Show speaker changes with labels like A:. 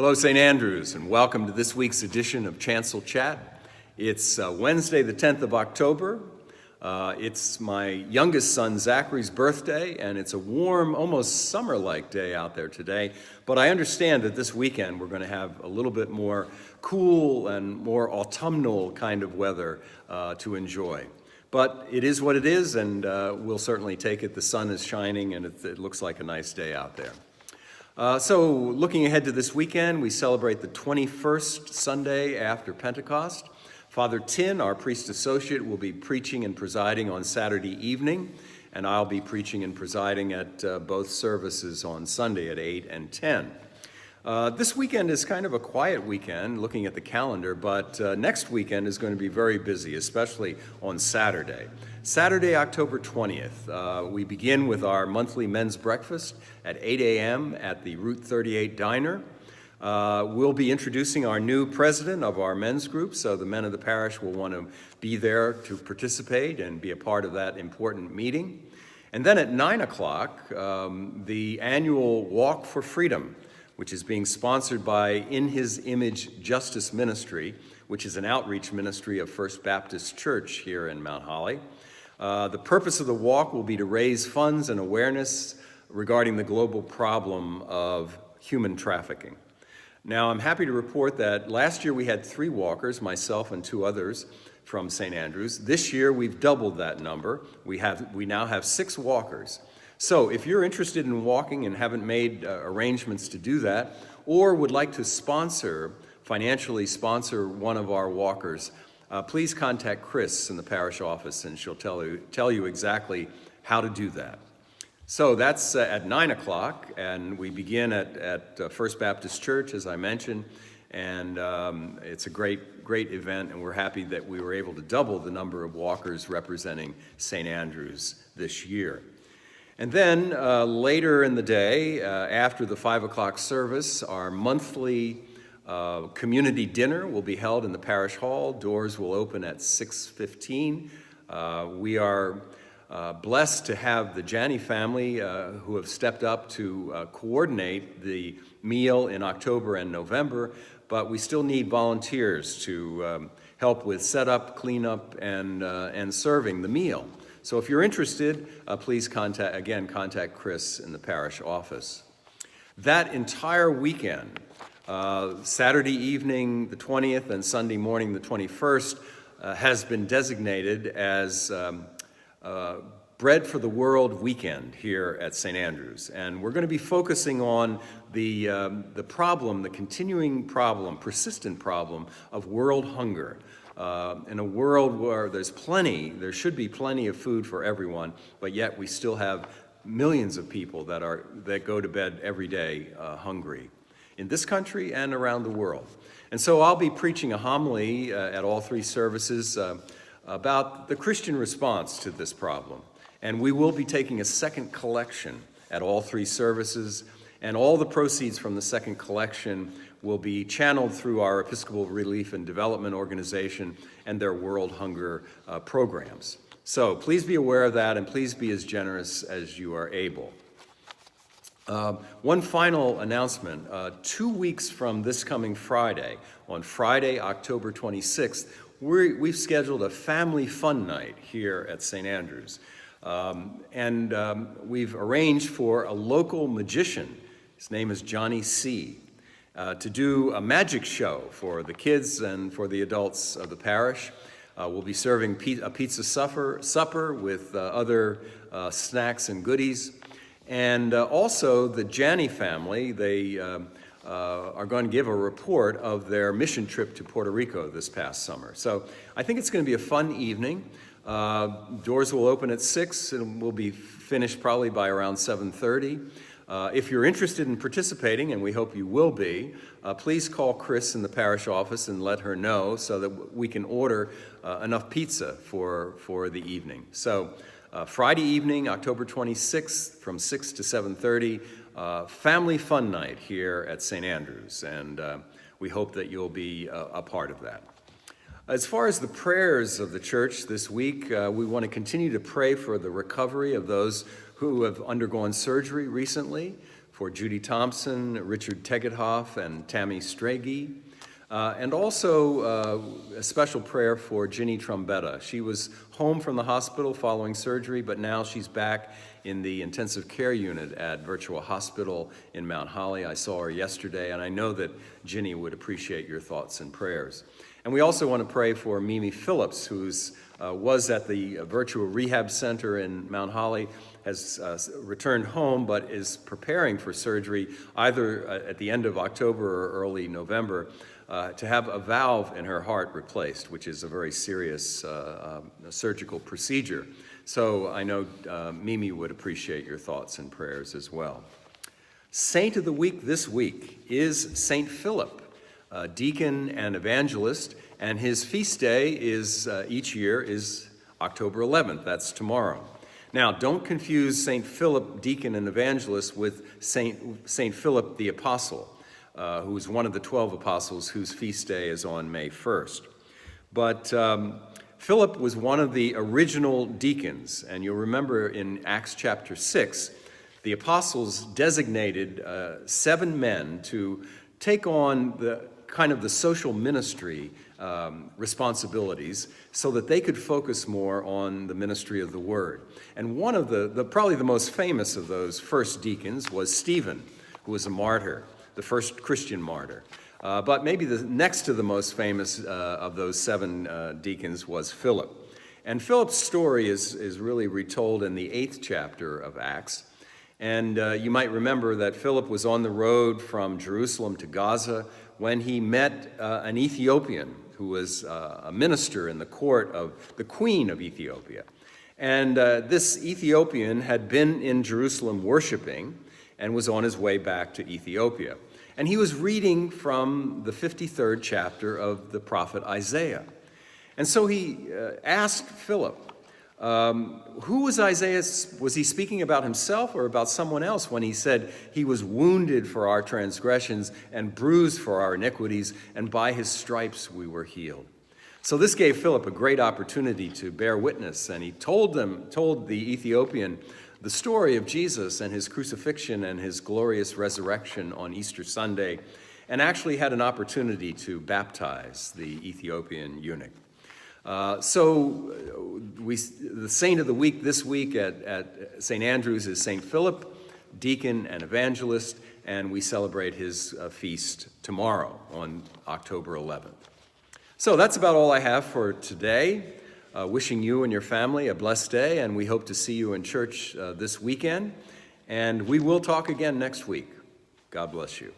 A: Hello, St. Andrews, and welcome to this week's edition of Chancel Chat. It's Wednesday, the 10th of October. It's my youngest son, Zachary's birthday, and it's a warm, almost summer-like day out there today. But I understand that this weekend we're going to have a little bit more cool and more autumnal kind of weather to enjoy. But it is what it is, and we'll certainly take it. The sun is shining, and it looks like a nice day out there. So looking ahead to this weekend, we celebrate the 21st Sunday after Pentecost. Father Tin, our priest associate, will be preaching and presiding on Saturday evening, and I'll be preaching and presiding at both services on Sunday at 8 and 10. This weekend is kind of a quiet weekend, looking at the calendar, but next weekend is going to be very busy, especially on Saturday. Saturday, October 20th, we begin with our monthly men's breakfast at 8 a.m. at the Route 38 Diner. We'll be introducing our new president of our men's group, so the men of the parish will want to be there to participate and be a part of that important meeting. And then at 9 o'clock, the annual Walk for Freedom, which is being sponsored by In His Image Justice Ministry, which is an outreach ministry of First Baptist Church here in Mount Holly. The purpose of the walk will be to raise funds and awareness regarding the global problem of human trafficking. Now, I'm happy to report that last year we had 3 walkers, myself and 2 others from St. Andrews. This year we've doubled that number. We now have 6 walkers. So if you're interested in walking and haven't made arrangements to do that, or would like to financially sponsor one of our walkers, please contact Chris in the parish office and she'll tell you exactly how to do that. So that's at 9 o'clock, and we begin at First Baptist Church, as I mentioned, and it's a great event, and we're happy that we were able to double the number of walkers representing St. Andrews this year. And then later in the day, after the 5 o'clock service, our monthly community dinner will be held in the parish hall. Doors will open at 6:15. We are blessed to have the Janney family who have stepped up to coordinate the meal in October and November, but we still need volunteers to help with setup, cleanup, and serving the meal. So if you're interested, please contact Chris in the parish office. That entire weekend, Saturday evening, the 20th, and Sunday morning, the 21st, has been designated as Bread for the World weekend here at St. Andrews. And we're going to be focusing on the continuing problem, persistent problem of world hunger. In a world where there should be plenty of food for everyone, but yet we still have millions of people that go to bed every day hungry in this country and around the world. And so I'll be preaching a homily at all 3 services about the Christian response to this problem. And we will be taking a second collection at all 3 services, and all the proceeds from the second collection will be channeled through our Episcopal Relief and Development Organization and their World Hunger programs. So please be aware of that, and please be as generous as you are able. One final announcement. 2 weeks from this coming Friday, on Friday, October 26th, we've scheduled a family fun night here at St. Andrews. We've arranged for a local magician, his name is Johnny C., to do a magic show for the kids and for the adults of the parish. We'll be serving a pizza supper with other snacks and goodies. And also the Janney family, they are going to give a report of their mission trip to Puerto Rico this past summer. So I think it's going to be a fun evening. Doors will open at 6 and will be finished probably by around 7:30. If you're interested in participating, and we hope you will be, please call Chris in the parish office and let her know so that we can order enough pizza for the evening. So Friday evening, October 26th, from 6 to 7:30, family fun night here at St. Andrews, and we hope that you'll be a part of that. As far as the prayers of the church this week, we want to continue to pray for the recovery of those who have undergone surgery recently, for Judy Thompson, Richard Tegethoff, and Tammy Strage. And also a special prayer for Ginny Trombetta. She was home from the hospital following surgery, but now she's back in the intensive care unit at Virtua Hospital in Mount Holly. I saw her yesterday, and I know that Ginny would appreciate your thoughts and prayers. And we also want to pray for Mimi Phillips, who was at the Virtua Rehab Center in Mount Holly, has returned home, but is preparing for surgery either at the end of October or early November to have a valve in her heart replaced, which is a very serious surgical procedure. So I know Mimi would appreciate your thoughts and prayers as well. Saint of the week this week is Saint Philip, deacon and evangelist, and his feast day is each year is October 11th. That's tomorrow. Now, don't confuse Saint Philip, deacon and evangelist, with Saint Philip the Apostle, who is one of the 12 apostles whose feast day is on May 1st. But Philip was one of the original deacons, and you'll remember in Acts chapter 6, the apostles designated 7 men to take on the kind of the social ministry responsibilities so that they could focus more on the ministry of the word. And one of the probably the most famous of those first deacons was Stephen, who was a martyr, the first Christian martyr. But maybe the next to the most famous of those 7 deacons was Philip. And Philip's story is really retold in the 8th chapter of Acts. And you might remember that Philip was on the road from Jerusalem to Gaza when he met an Ethiopian who was a minister in the court of the queen of Ethiopia. And this Ethiopian had been in Jerusalem worshiping and was on his way back to Ethiopia. And he was reading from the 53rd chapter of the prophet Isaiah. And so he asked Philip, who was Isaiah? Was he speaking about himself or about someone else when he said he was wounded for our transgressions and bruised for our iniquities, and by his stripes we were healed? So this gave Philip a great opportunity to bear witness, and he told the Ethiopian the story of Jesus and his crucifixion and his glorious resurrection on Easter Sunday, and actually had an opportunity to baptize the Ethiopian eunuch. The saint of the week this week at St. Andrew's is St. Philip, deacon and evangelist, and we celebrate his feast tomorrow on October 11th. So that's about all I have for today. Wishing you and your family a blessed day, and we hope to see you in church this weekend. And we will talk again next week. God bless you.